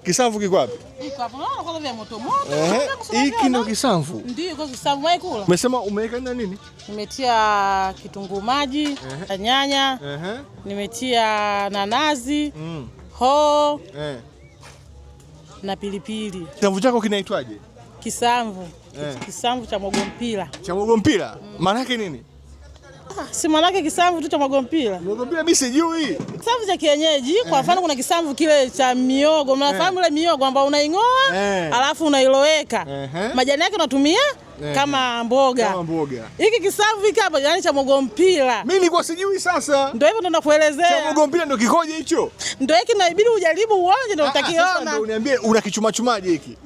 Kisamvu kiko wapi? Iko hapo. Unaona kwa vile moto moto. Hiki ndio kisamvu. Ndio kwa kisamvu wewe kula. Umesema umeweka nini? Nimetia kitunguu maji, nyanya, nimetia nanazi, hoho, na pilipili. Kisamvu chako kinaitwaje? Kisamvu. Kisamvu cha Mogompila. Cha Mogompila? Maana yake nini? Si maana yake kisamvu tu cha Mogompila. Mogompila mimi sijui. Kisamvu cha kienyeji, kwa mfano kuna kisamvu kile cha miogo, mnafahamu ile miogo ambayo unaingoa, alafu unailoweka. Majani yake unatumia kama mboga. Kama mboga. Hiki kisamvu hiki hapa yani cha Mogompila. Mimi nilikuwa sijui sasa. Ndio hivyo ndo nakuelezea. Cha Mogompila ndio kikoje hicho? Ndio hiki inabidi ujaribu uonje ndio utakiona. Sasa ndio uniambie una kichuma-chumaje hiki?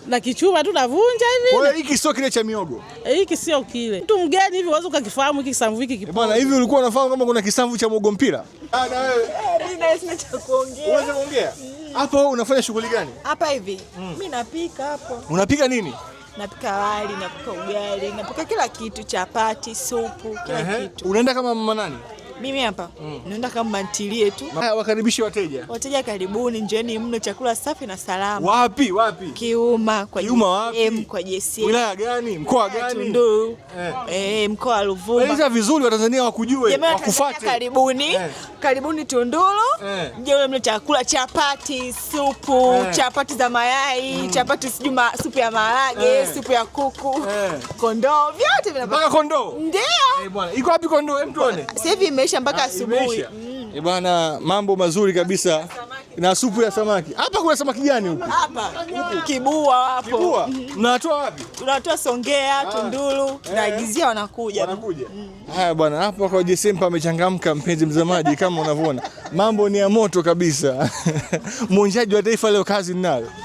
Na kichuma tu navunja hivi. Kwa hiyo hiki sio kile cha miogo. Hiki sio kile. Mtu mgeni hivi uweze ukakifahamu hiki kisamvu hiki kipo. Bwana hivi ulikuwa unafahamu kama kuna kisamvu cha Mogompila? Na wewe. Mimi na sina cha kuongea. Uweze kuongea? Hapo wewe unafanya shughuli gani? Hapa hivi. Mimi napika hapo. Unapika nini? Napika wali, napika ugali, napika kila kitu, chapati, supu, kila kitu. Unaenda kama mama nani? Mimi hapa naenda kama mantilie tu. Wakaribishe wateja. Wateja karibuni, njooni mno chakula safi na salama. Wapi? Wapi? Kiuma kwa Kiuma wapi? Kwa JC. Wilaya gani? Mkoa gani? Tunduru. Mkoa wa Ruvuma. Eleza vizuri Watanzania wakujue, wakufuate. Karibuni. Karibuni Tunduru. Mje mle chakula, chapati, supu, chapati za mayai, chapati supu ya maharage, supu ya kuku, kondoo, vyote vinapata. Mpaka kondoo? Ndio. Bwana, iko wapi kondoo? Hem tuone. Sasa hivi imeisha mpaka asubuhi. Bwana, mambo mazuri kabisa. Na supu ya samaki. Hapa kuna samaki gani huku? Hapa kibua hapo. Kibua? Mnatoa wapi? Tunatoa Songea, Tunduru, naagizia wanakuja. Wanakuja. Haya bwana, hapa kwa Jesempa amechangamka mpenzi mtazamaji kama unavyoona. Mambo ni ya moto kabisa. Mwonjaji wa taifa leo kazi ninalo.